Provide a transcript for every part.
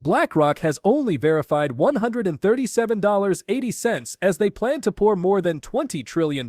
BlackRock has only verified $137.80 as they plan to pour more than $20 trillion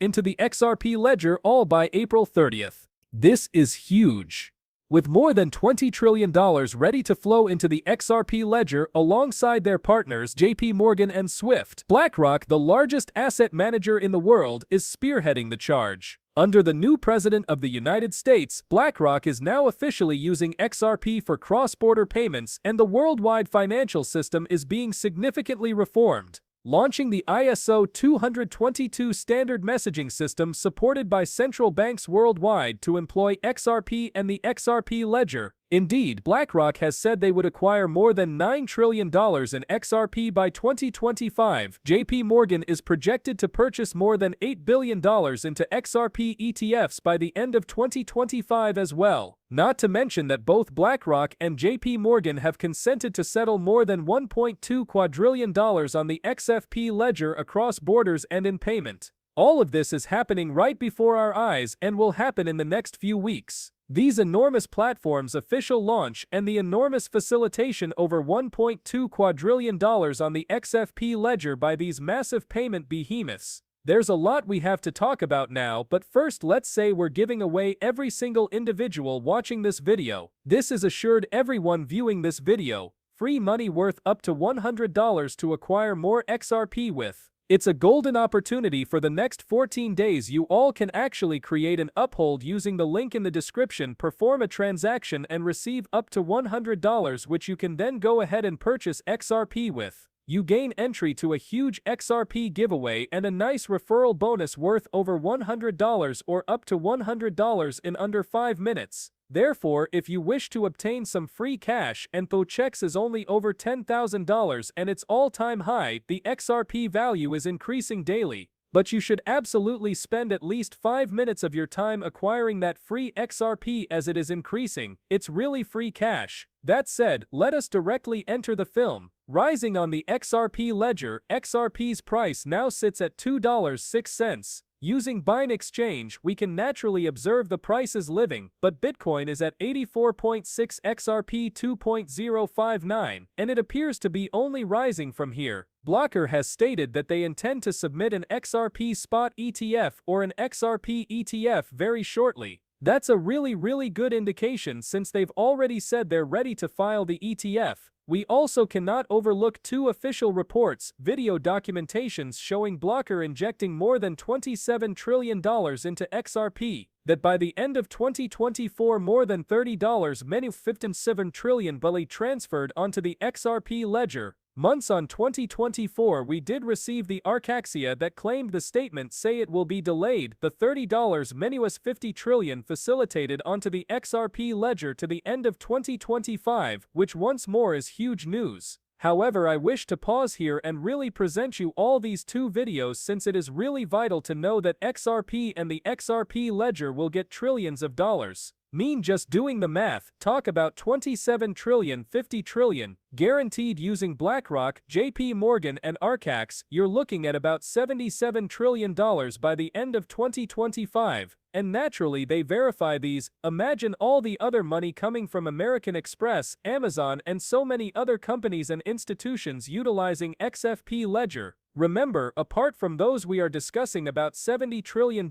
into the XRP ledger all by April 30th. This is huge. With more than $20 trillion ready to flow into the XRP ledger alongside their partners JP Morgan and Swift, BlackRock, the largest asset manager in the world, is spearheading the charge. Under the new president of the United States, BlackRock is now officially using XRP for cross-border payments, and the worldwide financial system is being significantly reformed, launching the ISO 20022 standard messaging system supported by central banks worldwide to employ XRP and the XRP ledger. Indeed, BlackRock has said they would acquire more than $9 trillion in XRP by 2025. JP Morgan is projected to purchase more than $8 billion into XRP ETFs by the end of 2025 as well. Not to mention that both BlackRock and JP Morgan have consented to settle more than $1.2 quadrillion on the XFP ledger across borders and in payment. All of this is happening right before our eyes and will happen in the next few weeks. These enormous platforms' official launch and the enormous facilitation over $1.2 quadrillion on the XFP ledger by these massive payment behemoths. There's a lot we have to talk about now, but first let's say we're giving away every single individual watching this video. This is assured everyone viewing this video. Free money worth up to $100 to acquire more XRP with. It's a golden opportunity for the next 14 days. You all can actually create an uphold using the link in the description, perform a transaction and receive up to $100, which you can then go ahead and purchase XRP with. You gain entry to a huge XRP giveaway and a nice referral bonus worth over $100 or up to $100 in under 5 minutes. Therefore, if you wish to obtain some free cash, and though checks is only over $10,000 and its all-time high, the XRP value is increasing daily. But you should absolutely spend at least 5 minutes of your time acquiring that free XRP as it is increasing. It's really free cash. That said, let us directly enter the film. Rising on the XRP ledger, XRP's price now sits at $2.06. Using Binance Exchange, we can naturally observe the price is living, but Bitcoin is at 84.6 XRP 2.059, and it appears to be only rising from here. Blocker has stated that they intend to submit an XRP spot ETF or an XRP ETF very shortly. That's a really good indication since they've already said they're ready to file the ETF. We also cannot overlook 2 official reports, video documentations showing Blocker injecting more than $27 trillion into XRP, that by the end of 2024 more than $30 many 57 trillion will be transferred onto the XRP ledger. Months on 2024 we did receive the Arcaxia that claimed the statement say it will be delayed, the $30 menuous 50 trillion facilitated onto the XRP ledger to the end of 2025, which once more is huge news. However, I wish to pause here and really present you all these 2 videos since it is really vital to know that XRP and the XRP ledger will get trillions of dollars. Mean just doing the math, talk about 27 trillion, 50 trillion, guaranteed using BlackRock, JP Morgan and Arcax, you're looking at about $77 trillion by the end of 2025. And naturally they verify these. Imagine all the other money coming from American Express, Amazon and so many other companies and institutions utilizing XFP ledger. Remember, apart from those we are discussing about $70 trillion,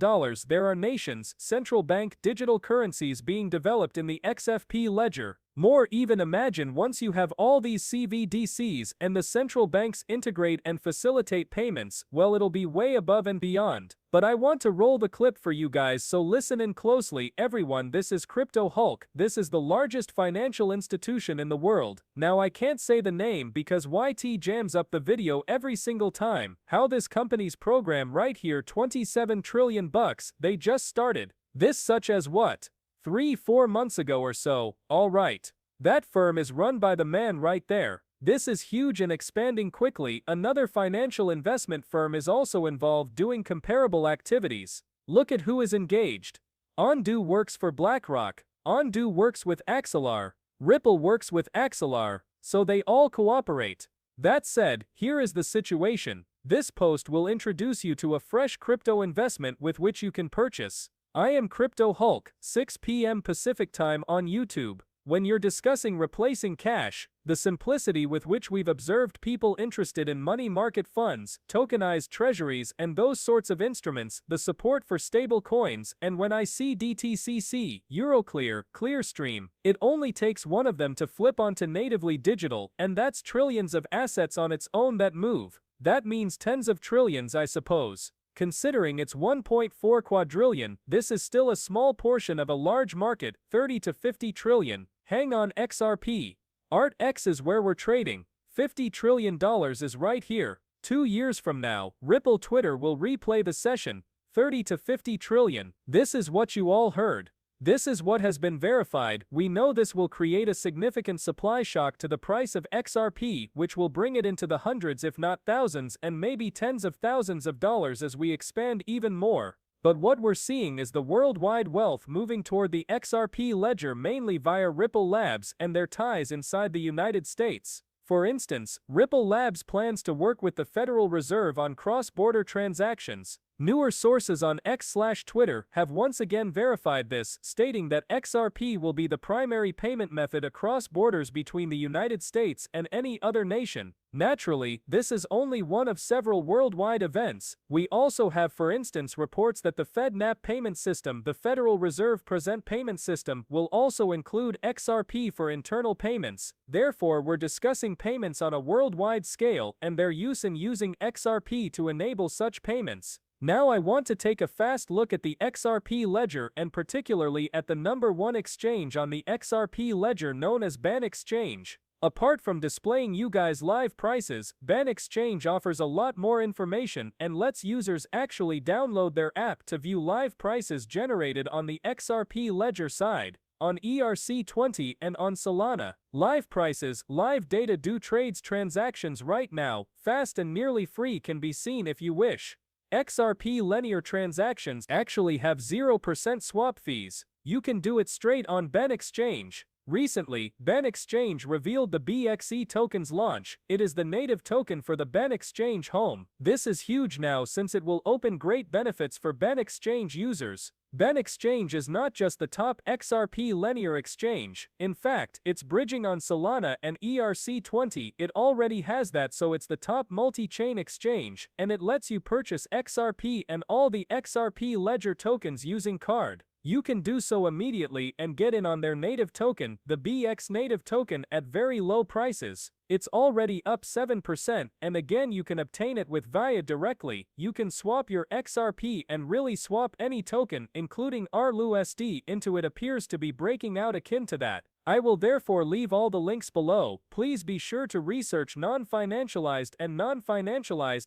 there are nations, central bank digital currencies being developed in the XFP ledger. More, even imagine once you have all these CBDCs and the central banks integrate and facilitate payments, well, it'll be way above and beyond. But I want to roll the clip for you guys, so listen in closely. Everyone, this is Crypto Hulk. This is the largest financial institution in the world. Now I can't say the name because YT jams up the video every single time. How this company's program right here, 27 trillion bucks, they just started. This such as what? 3-4 months ago or so. Alright. That firm is run by the man right there. This is huge and expanding quickly. Another financial investment firm is also involved doing comparable activities. Look at who is engaged. Ondu works for BlackRock. Ondu works with Axelar. Ripple works with Axelar. So they all cooperate. That said, here is the situation. This post will introduce you to a fresh crypto investment with which you can purchase. I am Crypto Hulk, 6 p.m. Pacific time on YouTube. When you're discussing replacing cash, the simplicity with which we've observed people interested in money market funds, tokenized treasuries, and those sorts of instruments, the support for stable coins, and when I see DTCC, Euroclear, Clearstream, it only takes one of them to flip onto natively digital, and that's trillions of assets on its own that move. That means tens of trillions, I suppose. Considering it's 1.4 quadrillion, this is still a small portion of a large market, 30 to 50 trillion. Hang on XRP. ARTX is where we're trading. $50 trillion is right here. 2 years from now, Ripple Twitter will replay the session. 30 to 50 trillion. This is what you all heard. This is what has been verified. We know this will create a significant supply shock to the price of XRP, which will bring it into the hundreds if not thousands and maybe tens of thousands of dollars as we expand even more. But what we're seeing is the worldwide wealth moving toward the XRP ledger mainly via Ripple Labs and their ties inside the United States. For instance, Ripple Labs plans to work with the Federal Reserve on cross-border transactions. Newer sources on X/Twitter have once again verified this, stating that XRP will be the primary payment method across borders between the United States and any other nation. Naturally, this is only one of several worldwide events. We also have, for instance, reports that the FedNAP payment system, the Federal Reserve Present Payment System, will also include XRP for internal payments. Therefore, we're discussing payments on a worldwide scale and their use in using XRP to enable such payments. Now I want to take a fast look at the XRP ledger and particularly at the #1 exchange on the XRP ledger known as BAN Exchange. Apart from displaying you guys live prices, BAN Exchange offers a lot more information and lets users actually download their app to view live prices generated on the XRP ledger side. On ERC20 and on Solana, live prices, live data do trades transactions right now, fast and nearly free can be seen if you wish. XRP linear transactions actually have 0% swap fees. You can do it straight on BAN Exchange. Recently, BAN Exchange revealed the BXE token's launch. It is the native token for the BAN Exchange home. This is huge now since it will open great benefits for BAN Exchange users. BAN Exchange is not just the top XRP linear exchange. In fact, it's bridging on Solana and ERC20. It already has that, so it's the top multi-chain exchange, and it lets you purchase XRP and all the XRP ledger tokens using card. You can do so immediately and get in on their native token, the BX native token, at very low prices. It's already up 7%, and again you can obtain it with VIA directly. You can swap your XRP and really swap any token, including RLUSD, into it appears to be breaking out akin to that. I will therefore leave all the links below. Please be sure to research non-financialized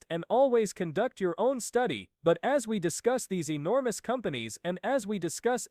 and always conduct your own study. But as we discuss these enormous companies and as we discuss